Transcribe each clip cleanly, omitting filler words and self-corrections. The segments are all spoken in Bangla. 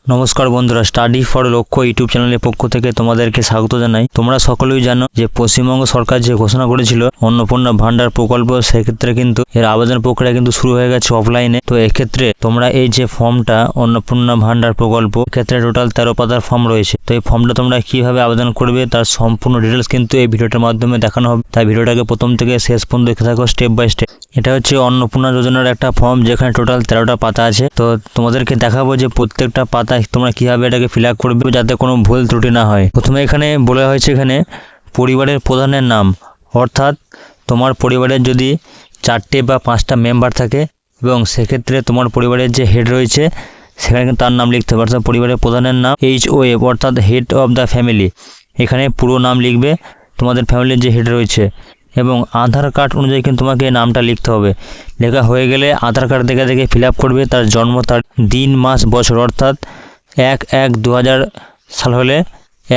নমস্কার বন্ধুরা, স্টাডি ফর লক্ষ্য ইউটিউব চ্যানেলের পক্ষ থেকে তোমাদেরকে স্বাগত জানাই। তোমরা সকলেই জানো যে পশ্চিমবঙ্গ সরকার যে ঘোষণা করেছিল অন্নপূর্ণা ভান্ডার প্রকল্প, সেক্ষেত্রে কিন্তু এর আবেদন প্রক্রিয়া কিন্তু শুরু হয়ে গেছে অফলাইনে। তো এক্ষেত্রে তোমরা এই যে ফর্মটা অন্নপূর্ণা ভান্ডার প্রকল্প, ক্ষেত্রে টোটাল 13 পাতার ফর্ম রয়েছে। তো এই ফর্মটা তোমরা কিভাবে আবেদন করবে তার সম্পূর্ণ ডিটেলস কিন্তু এই ভিডিওটার মাধ্যমে দেখানো হবে। তাই ভিডিওটাকে প্রথম থেকে শেষ পর্যন্ত দেখে থাকো স্টেপ বাই স্টেপ। এটা হচ্ছে অন্নপূর্ণা যোজনার একটা ফর্ম, যেখানে টোটাল 13টা পাতা আছে। তো তোমাদেরকে দেখাবো যে প্রত্যেকটা পাতা তোমরা কিভাবে এটাকে ফিল আপ করবে যাতে কোনো ভুল ত্রুটি না হয়। প্রথমে এখানে বলা হয়েছে এখানে পরিবারের প্রধানের নাম, অর্থাৎ তোমার পরিবারের যদি 4টে বা 5টা মেম্বার থাকে এবং সেক্ষেত্রে তোমার পরিবারের যে হেড রয়েছে সেখানে কিন্তু তার নাম লিখতে হবে। অর্থাৎ পরিবারের প্রধানের নাম HOF অর্থাৎ হেড অফ দ্য ফ্যামিলি, এখানে পুরো নাম লিখবে তোমাদের ফ্যামিলির যে হেড রয়েছে। এবং আধার কার্ড অনুযায়ী কিন্তু তোমাকে নামটা লিখতে হবে। লেখা হয়ে গেলে আধার কার্ড দেখে ফিল আপ করবে তার জন্ম তার দিন মাস বছর, অর্থাৎ 1-1-2000 সাল হলে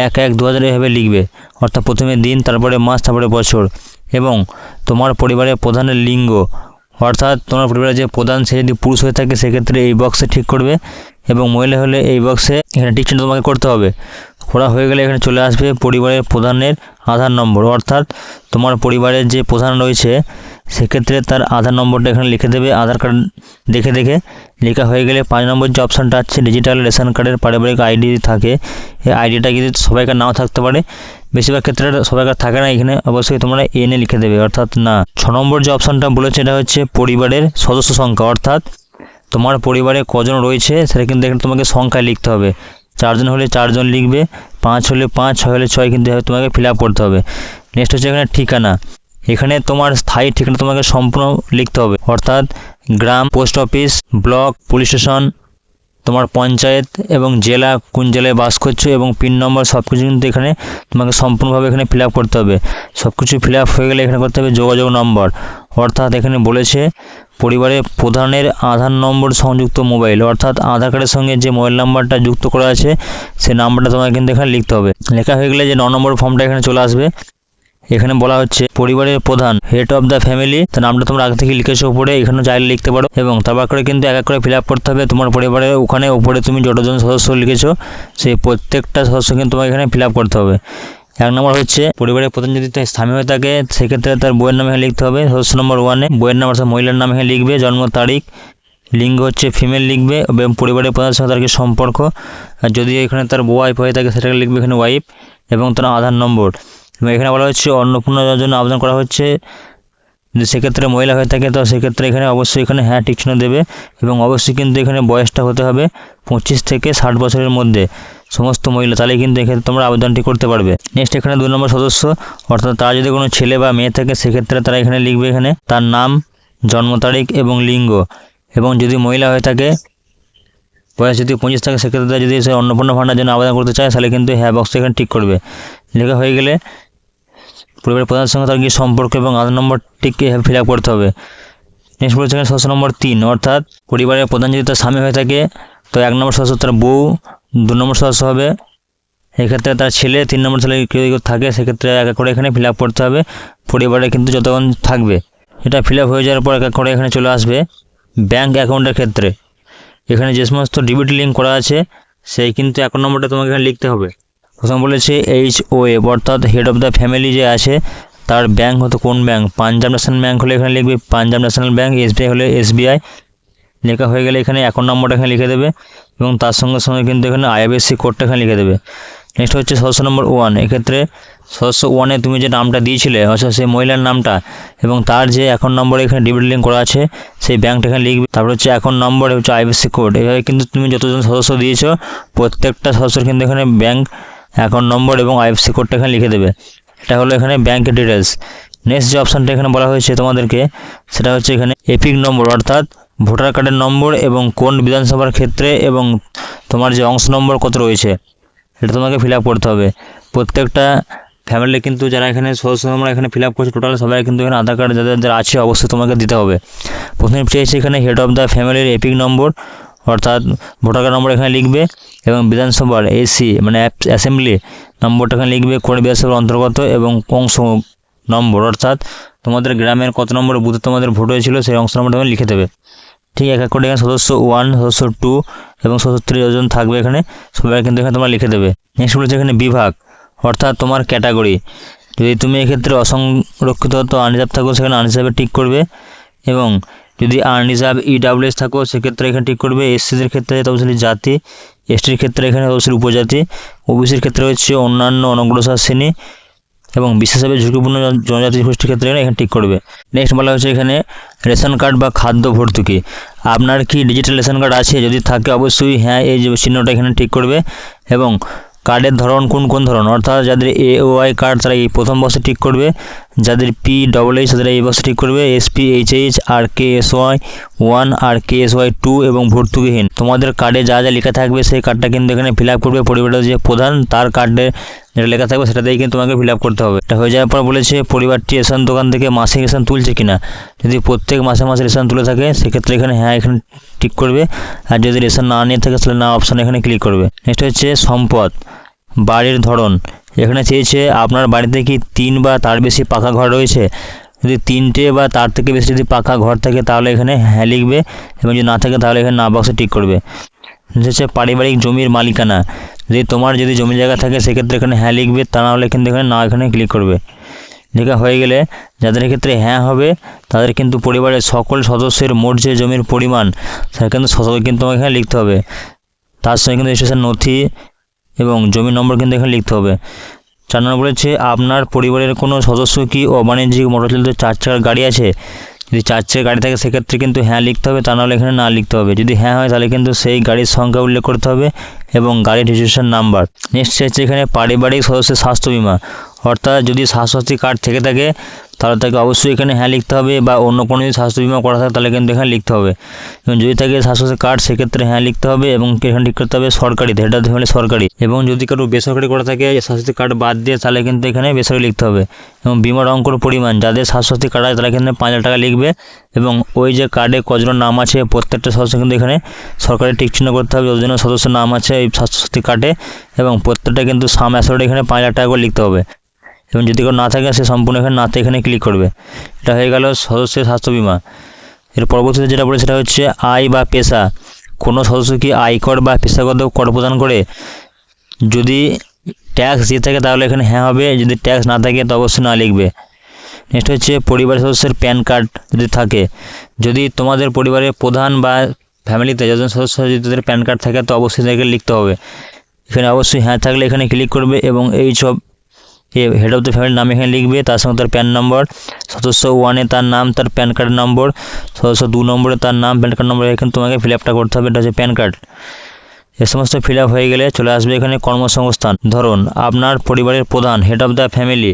1-1-2000 এভাবে লিখবে। অর্থাৎ প্রথমে দিন, তারপরে মাস, তারপরে বছর। এবং তোমার পরিবারের প্রধানের লিঙ্গ, অর্থাৎ তোমার পরিবারের যে প্রধান সে যদি পুরুষ হয়ে থাকে সেক্ষেত্রে এই বক্সে ঠিক করবে, এবং মহিলা হলে এই বক্সে এখানে টিক চিহ্ন তোমাকে করতে হবে। করা হয়ে গেলে এখানে চলে আসবে পরিবারের প্রধানের আধার নম্বর, অর্থাৎ তোমার পরিবারের যে প্রধান রয়েছে সেক্ষেত্রে তার আধার নম্বরটা এখানে লিখে দেবে। আধার কার্ড দেখে লেখা হয়ে গেলে 5 নম্বর যে অপশানটা আছে ডিজিটাল রেশন কার্ডের পারিবারিক আইডি থাকে, এই আইডিটা কিন্তু সবাইকার নাও থাকতে পারে, বেশিরভাগ ক্ষেত্রে সবাইকার থাকে না। এখানে অবশ্যই তোমরা এনে লিখে দেবে, অর্থাৎ না। 6 নম্বর যে অপশানটা বলেছে এটা হচ্ছে পরিবারের সদস্য সংখ্যা, অর্থাৎ তোমার পরিবারে কজন রয়েছে সেটা কিন্তু এখানে তোমাকে সংখ্যায় লিখতে হবে। 4 জন হলে 4 জন লিখবে, 5 হলে 5, 6 হলে 6 কিন্তু তোমাকে ফিল আপ করতে হবে। নেক্সট হচ্ছে এখানে ঠিকানা, এখানে তোমার স্থায়ী ঠিকানা তোমাকে সম্পূর্ণ লিখতে হবে, অর্থাৎ গ্রাম, post office, block, police station, তোমার পঞ্চায়েত এবং জেলা, কোন জেলায় বাস করছো এবং পিন নম্বর, সব কিছু কিন্তু এখানে তোমাকে সম্পূর্ণভাবে এখানে ফিল আপ করতে হবে। সব কিছু ফিল আপ হয়ে গেলে এখানে করতে হবে যোগাযোগ নম্বর, অর্থাৎ এখানে বলেছে পরিবারের প্রধানের আধার নম্বর সংযুক্ত মোবাইল, অর্থাৎ আধার কার্ডের সঙ্গে যে মোবাইল নাম্বারটা যুক্ত করা আছে সেই নাম্বারটা তোমাকে কিন্তু এখানে লিখতে হবে। লেখা হয়ে গেলে যে 9 নম্বর ফর্মটা এখানে চলে আসবে। এখানে বলা হচ্ছে পরিবারের প্রধান হেড অফ দ্য ফ্যামিলি, তার নামটা তোমরা আগে থেকে লিখেছো উপরে, এখানে চাইলে লিখতে পারো। এবং তারপর করে কিন্তু এক এক করে ফিল আপ করতে হবে তোমার পরিবারের ওখানে উপরে তুমি যতজন সদস্য লিখেছো সেই প্রত্যেকটা সদস্য কিন্তু তোমাকে এখানে ফিল আপ করতে হবে। 1 নম্বর হচ্ছে পরিবারের প্রধান যদি স্বামী হয়ে থাকে সেক্ষেত্রে তার বইয়ের নাম এখানে লিখতে হবে। সদস্য নম্বর 1-এ বইয়ের নাম অর্থাৎ মহিলার নাম এখানে লিখবে, জন্ম তারিখ, লিঙ্গ হচ্ছে ফিমেল লিখবে, এবং পরিবারের প্রধানের সাথে তার কি সম্পর্ক, আর যদি এখানে তার ওয়াইফ হয়ে থাকে সেটাকে লিখবে এখানে ওয়াইফ, এবং তার আধার নম্বর। এবং এখানে বলা হচ্ছে অন্নপূর্ণার জন্য আবেদন করা হচ্ছে, যদি সেক্ষেত্রে মহিলা হয়ে থাকে তো সেক্ষেত্রে এখানে অবশ্যই এখানে হ্যাঁ টিক চিহ্ন দেবে। এবং অবশ্যই কিন্তু এখানে বয়সটা হতে হবে 25 থেকে 60 বছরের মধ্যে সমস্ত মহিলা, তাহলে কিন্তু এক্ষেত্রে তোমরা আবেদনটি করতে পারবে। নেক্সট এখানে 2 নম্বর সদস্য, অর্থাৎ তার যদি কোনো ছেলে বা মেয়ে থাকে সেক্ষেত্রে তারা এখানে লিখবে এখানে তার নাম, জন্ম তারিখ এবং লিঙ্গ। এবং যদি মহিলা হয়ে থাকে বয়স যদি 25 থাকে সেক্ষেত্রে যদি সে অন্নপূর্ণা ভান্ডার জন্য আবেদন করতে চায় তাহলে কিন্তু হ্যাঁ বক্সে এখানে ঠিক করবে। লেখা হয়ে গেলে পরিবারের প্রধানের সঙ্গে তার কি সম্পর্ক এবং আধার নম্বরটিকে ফিল আপ করতে হবে। নেক্সট বলছে এখানে সদস্য নম্বর 3, অর্থাৎ পরিবারের প্রধান যদি তার স্বামী হয়ে থাকে তো 1 নম্বর সদস্য তার বউ, 2 নম্বর সদস্য হবে এক্ষেত্রে তার ছেলে, 3 নম্বর ছেলে কেউ থাকে সেক্ষেত্রে এক এক করে এখানে ফিল আপ করতে হবে পরিবারে কিন্তু যতক্ষণ থাকবে। এটা ফিল আপ হয়ে যাওয়ার পর এক এক করে এখানে চলে আসবে ব্যাঙ্ক অ্যাকাউন্টের ক্ষেত্রে। এখানে যে সমস্ত ডিবিটি লিঙ্ক করা আছে সেই কিন্তু 1 নম্বরটা তোমাকে এখানে লিখতে হবে। প্রথম বলেছে HOF অর্থাৎ হেড অফ দ্য ফ্যামিলি যে আছে তার ব্যাঙ্ক হতো কোন ব্যাঙ্ক, পাঞ্জাব ন্যাশনাল ব্যাঙ্ক হলে এখানে লিখবে পাঞ্জাব ন্যাশনাল ব্যাঙ্ক, SBI হলে SBI। লেখা হয়ে গেলে এখানে 1 নম্বরটা এখানে লিখে দেবে এবং তার সঙ্গে সঙ্গে কিন্তু এখানে IFSC কোডটা এখানে লিখে দেবে। নেক্সট হচ্ছে সদস্য নম্বর 1, এক্ষেত্রে সদস্য 1-এ তুমি যে নামটা দিয়েছিলে অর্থাৎ সেই মহিলার নামটা এবং তার যে অ্যাকাউন্ট নম্বরে এখানে ডিবিটি লিঙ্ক করা আছে সেই ব্যাঙ্কটা এখানে লিখবে। তারপর হচ্ছে অ্যাকাউন্ট নম্বর হচ্ছে IFSC কোড। এভাবে কিন্তু তুমি যতজন সদস্য দিয়েছো প্রত্যেকটা সদস্যর কিন্তু এখানে ব্যাঙ্ক অ্যাকাউন্ট নম্বর এবং IFSC কোডটা এখানে লিখে দেবে। এটা হলো এখানে ব্যাঙ্কের ডিটেলস। নেক্সট যে অপশানটা এখানে বলা হয়েছে তোমাদেরকে সেটা হচ্ছে এখানে এপিক নম্বর, অর্থাৎ ভোটার কার্ডের নম্বর এবং কোন বিধানসভার ক্ষেত্রে এবং তোমার যে অংশ নম্বর কত রয়েছে এটা তোমাকে ফিল আপ করতে হবে। প্রত্যেকটা ফ্যামিলি কিন্তু যারা এখানে সদস্য নম্বর এখানে ফিল আপ করছে টোটাল সবাই কিন্তু এখানে আধার কার্ড যাদের আছে অবশ্যই তোমাকে দিতে হবে। প্রথমে চেয়েছে এখানে হেড অফ দ্য ফ্যামিলির এপিক নম্বর, অর্থাৎ ভোটার কার্ড নম্বর এখানে লিখবে এবং বিধানসভার AC মানে অ্যাসেম্বলি নম্বরটা এখানে লিখবে, কোন বিধানসভার অন্তর্গত এবং অংশ নম্বর, অর্থাৎ তোমাদের গ্রামের কত নম্বর বুথে তোমাদের ভোট হয়েছিল সেই অংশ নম্বরটা লিখে দেবে। ঠিক এক এক করে এখানে সদস্য 1, সদস্য 2 এবং সদস্য 3 যতজন থাকবে এখানে সবাই কিন্তু এখানে তোমরা লিখে দেবে। নেক্সট বলেছে এখানে বিভাগ, অর্থাৎ তোমার ক্যাটাগরি। যদি তুমি এক্ষেত্রে অসংরক্ষিত তো আনরিজার্ভ থাকো সেখানে আনরিজার্ভে টিক করবে, এবং যদি আনরিজার্ভ EWS থাকো সেক্ষেত্রে এখানে টিক করবে। এসসিদের ক্ষেত্রে তফসিলি জাতি, এসটির ক্ষেত্রে এখানে তফসিলি উপজাতি, ওবিসির ক্ষেত্রে হচ্ছে অন্যান্য অনগ্রসর শ্রেণী, এবং বিশেষভাবে ঝুঁকিপূর্ণ জনজাতি গোষ্ঠীর ক্ষেত্রে এখানে টিক করবে। নেক্সট বলা হচ্ছে এখানে রেশন কার্ড বা খাদ্য ভর্তুকি। আপনার কি ডিজিটাল রেশন কার্ড আছে? যদি থাকে অবশ্যই হ্যাঁ এই যে চিহ্নটা এখানে টিক করবে, এবং কার্ডের ধরন কোন ধরন, অর্থাৎ যাদের AOI কার্ড তারা এই প্রথম বক্সে টিক করবে, যাদের PHH তারা এই বক্সে টিক করবে, SPHH আর KSY 1 আর KSY 2 এবং ভর্তুকিহীন। তোমাদের কার্ডে যা যা লেখা থাকবে সেই কার্ডটা কিন্তু এখানে ফিল আপ করবে। পরিবারের যে প্রধান তার কার্ডে যেটা লেখা থাকবে সেটাতেই কিন্তু তোমাকে ফিল আপ করতে হবে। এটা হয়ে যাওয়ার পর বলেছে পরিবারটি রেশন দোকান থেকে মাসিক রেশন তুলছে কিনা। যদি প্রত্যেক মাসে রেশন তুলে থাকে সেক্ষেত্রে এখানে হ্যাঁ এখানে টিক করবে, আর যদি রেশন না নিয়ে থাকে তাহলে না অপশানে এখানে ক্লিক করবে। নেক্সট হচ্ছে সম্পদ, বাড়ির ধরন। এখানে চেয়েছে আপনার বাড়িতে কি 3 বা তার বেশি পাকা ঘর রয়েছে। যদি 3টে বা তার থেকে বেশি যদি পাকা ঘর থাকে তাহলে এখানে হ্যাঁ লিখবে, এবং যদি না থাকে তাহলে এখানে না বক্সে টিক করবে। হচ্ছে পারিবারিক জমির মালিকানা। যদি জমি জায়গা থাকে সেক্ষেত্রে এখানে হ্যাঁ লিখবে, তা না হলে কিন্তু এখানে না এখানে ক্লিক করবে। লেখা হয়ে গেলে যাদের ক্ষেত্রে হ্যাঁ হবে তাদের কিন্তু পরিবারের সকল সদস্যের মোট যে জমির পরিমাণ সেটা কিন্তু কিন্তু এখানে লিখতে হবে। তার সঙ্গে কিন্তু রেজিস্ট্রেশন নথি এবং জমি নম্বর কিন্তু এখানে লিখতে হবে। 4 নম্বর বলেছে আপনার পরিবারের কোনো সদস্য কি অবাণিজ্যিক মোটরচালিত 4 চাকার গাড়ি আছে। যদি 4 চাকার গাড়ি থাকে সেক্ষেত্রে কিন্তু হ্যাঁ লিখতে হবে, তা নাহলে এখানে না লিখতে হবে। যদি হ্যাঁ হয় তাহলে কিন্তু সেই গাড়ির সংখ্যা উল্লেখ করতে হবে এবং গাড়ির রেজিস্ট্রেশন নাম্বার। নেক্সট হচ্ছে এখানে পারিবারিক সদস্যের স্বাস্থ্য বিমা, অর্থাৎ যদি স্বাস্থ্যসাথী কার্ড থেকে থাকে তাহলে তাকে অবশ্যই এখানে হ্যাঁ লিখতে হবে, বা অন্য কোনো যদি স্বাস্থ্য বিমা করা থাকে তাহলে কিন্তু এখানে লিখতে হবে। এবং যদি থাকে স্বাস্থ্যসাথী কার্ড সেক্ষেত্রে হ্যাঁ লিখতে হবে, এবং এখানে ঠিক করতে হবে সরকারি, এটা হলে সরকারি। এবং যদি কারো বেসরকারি করা থাকে স্বাস্থ্যসাথী কার্ড বাদ দিয়ে তাহলে কিন্তু এখানে বেসরকারি লিখতে হবে। এবং বিমার অঙ্কর পরিমাণ, যাদের স্বাস্থ্যসাথী কার্ড আছে তারা কিন্তু 5,000 টাকা লিখবে, এবং ওই যে কার্ডে কজনের নাম আছে প্রত্যেকটা সদস্য কিন্তু এখানে সরকারি টিক চিহ্ন করতে হবে, যতজন সদস্যের নাম আছে এই স্বাস্থ্যসাথী কার্ডে, এবং প্রত্যেকটা কিন্তু সাম অ্যাসোর্ড এখানে 5,000 টাকা করে লিখতে হবে। এবং যদি কেউ না থাকে সে সম্পূর্ণ এখানে নাতে এখানে ক্লিক করবে। এটা হয়ে গেল সদস্যের স্বাস্থ্য বিমা। এর পরবর্তীতে যেটা বলে সেটা হচ্ছে আয় বা পেশা। কোনো সদস্য কি আয়কর বা পেশাগত কর প্রদান করে। যদি ট্যাক্স দিয়ে থাকে তাহলে এখানে হ্যাঁ হবে, যদি ট্যাক্স না থাকে তো অবশ্যই না লিখবে। নেক্সট হচ্ছে পরিবারের সদস্যের প্যান কার্ড যদি থাকে। যদি তোমাদের পরিবারের প্রধান বা ফ্যামিলিতে যতজন সদস্য যদি তাদের প্যান কার্ড থাকে তো অবশ্যই তাদেরকে লিখতে হবে। এখানে অবশ্যই হ্যাঁ থাকলে এখানে ক্লিক করবে, এবং এই সব হেড অফ দ্য ফ্যামিলির নাম এখানে লিখবে, তার সঙ্গে তার প্যান নম্বর, সদস্য 1-এ তার নাম তার প্যান কার্ড নম্বর, সদস্য 2 নম্বরে তার নাম প্যান কার্ড নম্বর, এখানে তোমাকে ফিল আপটা করতে হবে। এটা হচ্ছে প্যান কার্ড। এ সমস্ত ফিল আপ হয়ে গেলে চলে আসবে এখানে কর্মসংস্থান। ধরুন আপনার পরিবারের প্রধান, হেড অফ দ্য ফ্যামিলি,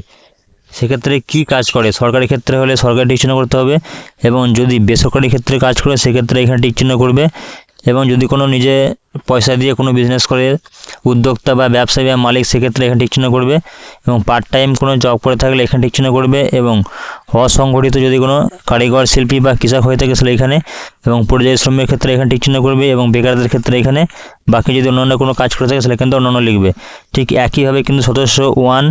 সেক্ষেত্রে কি কাজ করে। সরকারি ক্ষেত্রে হলে সরকারি টিক চিহ্ন করতে হবে, এবং যদি বেসরকারি ক্ষেত্রে কাজ করে সেক্ষেত্রে এখানে টিক চিহ্ন করবে, এবং যদি কোনো নিজে পয়সা দিয়ে কোনো বিজনেস করে উদ্যোক্তা বা ব্যবসায়ী বা মালিক সেক্ষেত্রে এখানে টিক চিহ্ন করবে, এবং পার্ট টাইম কোনো জব করে থাকলে এখানে টিক চিহ্ন করবে, এবং অসংগঠিত যদি কোনো কারিগর শিল্পী বা কৃষক হয়ে থাকে তাহলে এখানে, এবং পরিযায়ী শ্রমিকের ক্ষেত্রে এখানে টিক চিহ্ন করবে, এবং বেকারদের ক্ষেত্রে এখানে, বাকি যদি অন্যান্য কোনো কাজ করে থাকে তাহলে কিন্তু অন্যান্য লিখবে। ঠিক একইভাবে কিন্তু সদস্য 1,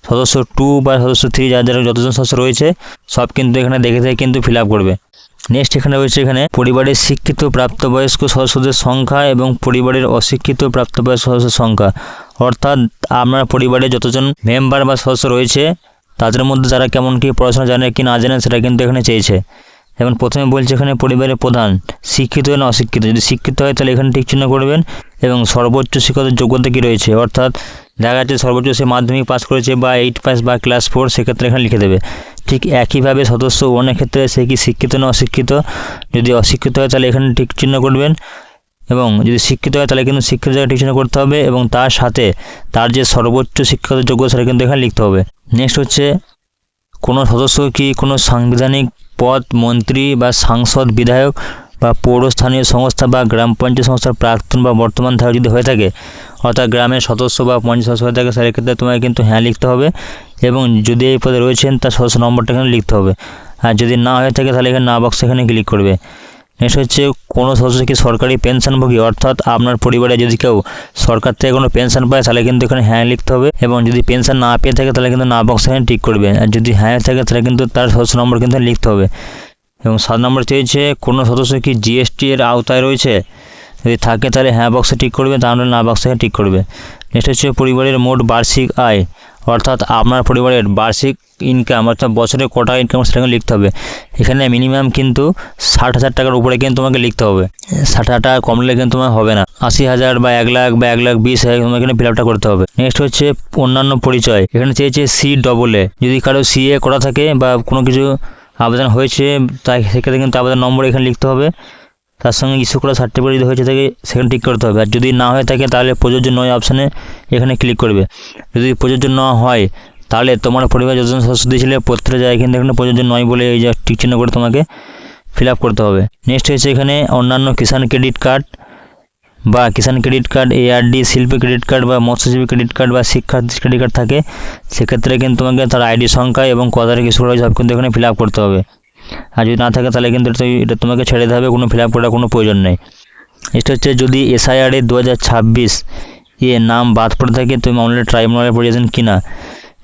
সদস্য 2 বা সদস্য 3 যারা যতজন সদস্য রয়েছে সব কিন্তু এখানে দেখে কিন্তু ফিল আপ করবে। নেক্সট এখানে রয়েছে এখানে পরিবারের শিক্ষিত প্রাপ্তবয়স্ক সদস্যদের সংখ্যা এবং পরিবারের অশিক্ষিত প্রাপ্তবয়স্ক সদস্যের সংখ্যা, অর্থাৎ আপনার পরিবারে যতজন মেম্বার বা সদস্য রয়েছে তাদের মধ্যে যারা কেমন কি পড়াশোনা জানে কি না জানে সেটা কিন্তু এখানে চেয়েছে। যেমন প্রথমে বলছে এখানে পরিবারের প্রধান শিক্ষিত না অশিক্ষিত। যদি শিক্ষিত হয় তাহলে এখানে টিক চিহ্ন করবেন, এবং সর্বোচ্চ শিক্ষাগত যোগ্যতা কী রয়েছে, অর্থাৎ দেখা যাচ্ছে সর্বোচ্চ সে মাধ্যমিক পাস করেছে বা 8 পাস বা ক্লাস 4, সেক্ষেত্রে এখানে লিখে দেবে। ঠিক একইভাবে সদস্য 1-এর ক্ষেত্রে সে কি শিক্ষিত না অশিক্ষিত। যদি অশিক্ষিত হয় তাহলে এখানে টিক চিহ্ন করবেন, এবং যদি শিক্ষিত হয় তাহলে কিন্তু শিক্ষিত জায়গায় টিক চিহ্ন করতে হবে, এবং তার সাথে তার যে সর্বোচ্চ শিক্ষাগত যোগ্যতা সেটা কিন্তু এখানে লিখতে হবে। নেক্সট হচ্ছে কোনো সদস্য কি কোনো সাংবিধানিক পদ, মন্ত্রী বা সাংসদ, বিধায়ক বা পৌরস্থানীয় সংস্থা বা গ্রাম পঞ্চায়েত সংস্থার প্রাক্তন বা বর্তমান ধারক যদি হয়ে থাকে, অর্থাৎ গ্রামের সদস্য বা পঞ্চায়েত সদস্য হয়ে থাকে সেক্ষেত্রে তোমাকে কিন্তু হ্যাঁ লিখতে হবে, এবং যদি এই পদে রয়েছেন তার সদস্য নম্বরটা এখানে লিখতে হবে। আর যদি না হয়ে থাকে তাহলে এখানে না বক্স এখানে ক্লিক করবে। নেক্সট হচ্ছে কোনো সদস্য কি সরকারি পেনশনভোগী, অর্থাৎ আপনার পরিবারে যদি কেউ সরকার থেকে কোনো পেনশন পায় তাহলে কিন্তু এখানে হ্যাঁ লিখতে হবে, এবং যদি পেনশন না পেয়ে থাকে তাহলে কিন্তু না বক্স এখানে টিক করবে। আর যদি হ্যাঁ থাকে তাহলে কিন্তু তার সদস্য নম্বর কিন্তু লিখতে হবে। এবং 7 নম্বর চেয়েছে কোনো সদস্য কি জিএসটি এর আওতায় রয়েছে, যদি থাকে তাহলে হ্যাঁ বক্সে টিক করবে, তাহলে না বক্সে টিক করবে। নেক্সট হচ্ছে পরিবারের মোট বার্ষিক আয়, অর্থাৎ আপনার পরিবারের বার্ষিক ইনকাম অর্থাৎ বছরে কত টাকা ইনকাম সেটাকে লিখতে হবে। এখানে মিনিমাম কিন্তু 60,000 টাকার উপরে কিন্তু তোমাকে লিখতে হবে, 60,000 টাকা কমলে কিন্তু তোমার হবে না। 80,000 বা 1 লাখ বা 1,20,000 তোমাকে এখানে ফিল আপটা করতে হবে। নেক্সট হচ্ছে অন্যান্য পরিচয়, এখানে চেয়েছে CAA, যদি কারো CA করা থাকে বা কোনো কিছু আবেদন হয়েছে তাই সেক্ষেত্রে কিন্তু আবেদন নম্বর এখানে লিখতে হবে, তার সঙ্গে ইস্যু করা সার্টিফিকেট যদি হয়েছে থাকে সেখানে টিক করতে হবে। আর যদি না হয়ে থাকে তাহলে প্রযোজ্য নয় অপশানে এখানে ক্লিক করবে। যদি প্রযোজ্য না হয় তাহলে তোমার পরিবার যতজন সদস্য দিয়েছিলে প্রত্যেকটা জায়গায় কিন্তু এখানে প্রযোজ্য নয় বলে এই যে টিক চিহ্ন করে তোমাকে ফিল আপ করতে হবে। নেক্সট হচ্ছে এখানে অন্যান্য কিষাণ ক্রেডিট কার্ড বা কিষাণ ক্রেডিট কার্ড, ARD শিল্পী ক্রেডিট কার্ড বা মৎস্যজীবী ক্রেডিট কার্ড বা শিক্ষার্থী ক্রেডিট কার্ড থাকে, সেক্ষেত্রে কিন্তু তোমাকে তার আইডি সংখ্যা এবং কত তারিখ ইস্যু করা হয়েছে সব কিন্তু এখানে ফিল আপ করতে হবে। আর যদি না থাকে তাহলে কিন্তু এটা তোমাকে ছেড়ে দিতে হবে, কোনো ফিল আপ করার কোনো প্রয়োজন নেই। নেক্সট হচ্ছে যদি SIR 2026 নাম বাদ পড়ে থাকে তুমি মামলার ট্রাইব্যুনালে পড়েছেন কি না,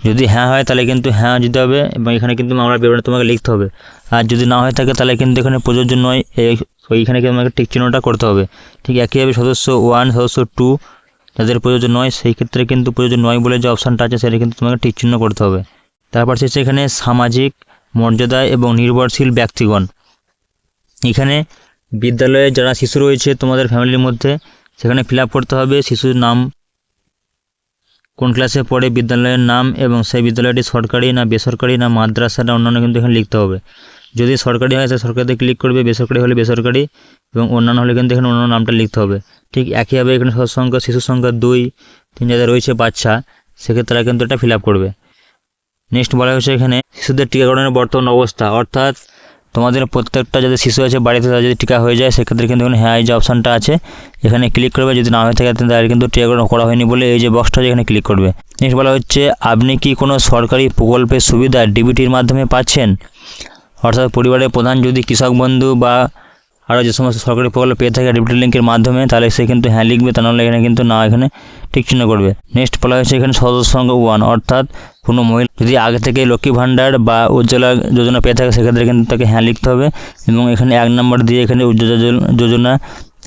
যদি হ্যাঁ হয় তাহলে কিন্তু হ্যাঁ দিতে হবে এবং এখানে কিন্তু মামলার বিবরণ তোমাকে লিখতে হবে। আর যদি না হয়ে থাকে তাহলে কিন্তু এখানে প্রযোজ্য নয়, ওইখানে তোমাকে টিক চিহ্নটা করতে হবে। ঠিক একইভাবে সদস্য 1 সদস্য 2 যাদের প্রযোজ্য নয় সেই ক্ষেত্রে কিন্তু প্রযোজ্য নয় বলে যে অপশানটা আছে সেটা কিন্তু তোমাকে টিক চিহ্ন করতে হবে। তারপর হচ্ছে এখানে সামাজিক মর্যাদা এবং নির্ভরশীল ব্যক্তিগণ, এখানে বিদ্যালয়ে যারা শিশু রয়েছে তোমাদের ফ্যামিলির মধ্যে সেখানে ফিল আপ করতে হবে শিশুর নাম, কোন ক্লাসে পড়ে, বিদ্যালয়ের নাম এবং সেই বিদ্যালয়টি সরকারি না বেসরকারি না মাদ্রাসা না অন্যান্য কিন্তু এখানে লিখতে হবে। যদি সরকারি হয় তাহলে সরকারিতে ক্লিক করবে, বেসরকারি হলে বেসরকারি এবং অন্যান্য হলে কিন্তু এখানে অন্যান্য নামটা লিখতে হবে। ঠিক একইভাবে এখানে সদস্য সংখ্যা শিশু সংখ্যা 2 3 যাদের রয়েছে বাচ্চা সেক্ষেত্রে তারা কিন্তু এটা ফিল আপ করবে। নেক্সট বলা হয়েছে এখানে শিশুদের টিকাকরণের বর্তমান অবস্থা, অর্থাৎ তোমাদের প্রত্যেকটা যাদের শিশু আছে বাড়িতে তারা যদি টিকা হয়ে যায় সেক্ষেত্রে কিন্তু এখানে হ্যাঁ এই যে অপশানটা আছে এখানে ক্লিক করবে, যদি না হয়ে থাকে তাহলে কিন্তু টিকাকরণ করা হয়নি বলে এই যে বক্সটা এখানে ক্লিক করবে। নেক্সট বলা হচ্ছে আপনি কি কোনো সরকারি প্রকল্পের সুবিধা DBTর মাধ্যমে পাচ্ছেন, অর্থাৎ পরিবারের প্রধান যদি কৃষক বন্ধু বা আরও যে সমস্ত সরকারি প্রকল্প পেয়ে থাকে DBT লিঙ্কের মাধ্যমে তাহলে সে কিন্তু হ্যাঁ লিখবে, তা নাহলে এখানে কিন্তু না এখানে টিক চিহ্ন করবে। নেক্সট বলা হয়েছে এখানে সদস্য সংখ্যা 1, অর্থাৎ কোনো মহিলা যদি আগে থেকে লক্ষ্মী ভাণ্ডার বা উজ্জ্বলা যোজনা পেয়ে থাকে সেক্ষেত্রে কিন্তু তাকে হ্যাঁ লিখতে হবে এবং এখানে 1 নম্বর দিয়ে এখানে উজ্জ্বলা যোজনা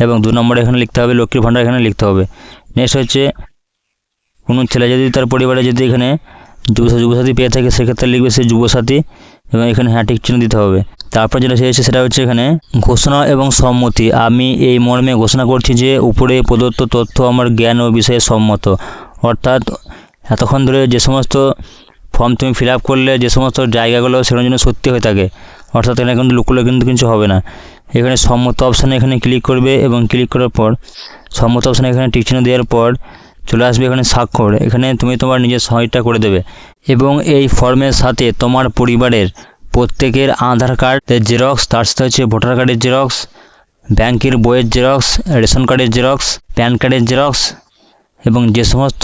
এবং 2 নম্বরে এখানে লিখতে হবে লক্ষ্মী ভাণ্ডার এখানে লিখতে হবে। নেক্সট হচ্ছে কোনো ছেলে যদি তার পরিবারে যদি এখানে যুবসাথী পেয়ে থাকে সেক্ষেত্রে লিখবে সে যুবসাথী এবং এখানে হ্যাঁ টিক চিহ্ন দিতে হবে। তারপর যেটা চেয়েছে সেটা হচ্ছে এখানে ঘোষণা এবং সম্মতি, আমি এই মর্মে ঘোষণা করছি যে উপরে প্রদত্ত তথ্য আমার জ্ঞান ও বিষয়ে সম্মত, অর্থাৎ এতক্ষণ ধরে যে সমস্ত ফর্ম তুমি ফিল আপ করলে যে সমস্ত জায়গাগুলো সেগুলোর জন্য সত্যি হয়ে থাকে, অর্থাৎ এখানে কিন্তু লুকোলে কিন্তু কিছু হবে না। এখানে সম্মত অপশানে এখানে ক্লিক করবে এবং ক্লিক করার পর সম্মত অপশানে এখানে টিক চিহ্ন দেওয়ার পর চলে আসবে এখানে স্বাক্ষর, এখানে তুমি তোমার নিজের সইটা করে দেবে এবং এই ফর্মের সাথে তোমার পরিবারের প্রত্যেকের আধার কার্ডের জেরক্স, তার সাথে হচ্ছে ভোটার কার্ডের জেরক্স, ব্যাংকের বইয়ের জেরক্স, রেশন কার্ডের জেরক্স, প্যান কার্ডের জেরক্স এবং যে সমস্ত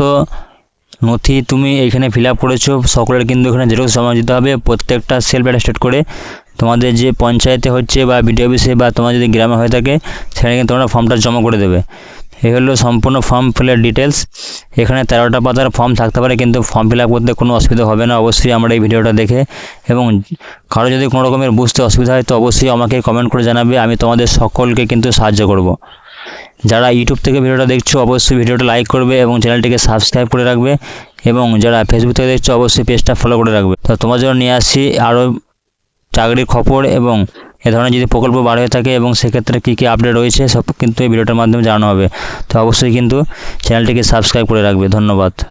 নথি তুমি এখানে ফিল আপ করেছো সকলের কিন্তু এখানে জেরক্স জমা দিতে হবে, প্রত্যেকটা সেলফ অ্যাটেস্টেড করে। তোমাদের যে পঞ্চায়েতে হচ্ছে বা বিডিও অফিসে বা তোমার যদি গ্রামে হয়ে থাকে সেখানে কিন্তু তোমরা ফর্মটা জমা করে দেবে। এই হলো সম্পূর্ণ ফর্ম ফিলের ডিটেলস। এখানে 13টা পাতার ফর্ম থাকতে পারে কিন্তু ফর্ম ফিল আপ করতে কোনো অসুবিধা হবে না অবশ্যই আমরা এই ভিডিওটা দেখে, এবং কারো যদি কোনো রকমের বুঝতে অসুবিধা হয় তো অবশ্যই আমাকে কমেন্ট করে জানাবে, আমি তোমাদের সকলকে কিন্তু সাহায্য করব। যারা ইউটিউব থেকে ভিডিওটা দেখছো অবশ্যই ভিডিওটা লাইক করবে এবং চ্যানেলটিকে সাবস্ক্রাইব করে রাখবে, এবং যারা ফেসবুক থেকে দেখছো অবশ্যই পেজটা ফলো করে রাখবে। তো তোমার জন্য নিয়ে আসছি আরও চাকরির খবর এবং এ ধরনের যদি প্রকল্প বার হয়ে থাকে এবং সেক্ষেত্রে কী কী আপডেট রয়েছে সব কিন্তু এই ভিডিওটার মাধ্যমে জানানো হবে। তো অবশ্যই কিন্তু চ্যানেলটিকে সাবস্ক্রাইব করে রাখবে। ধন্যবাদ।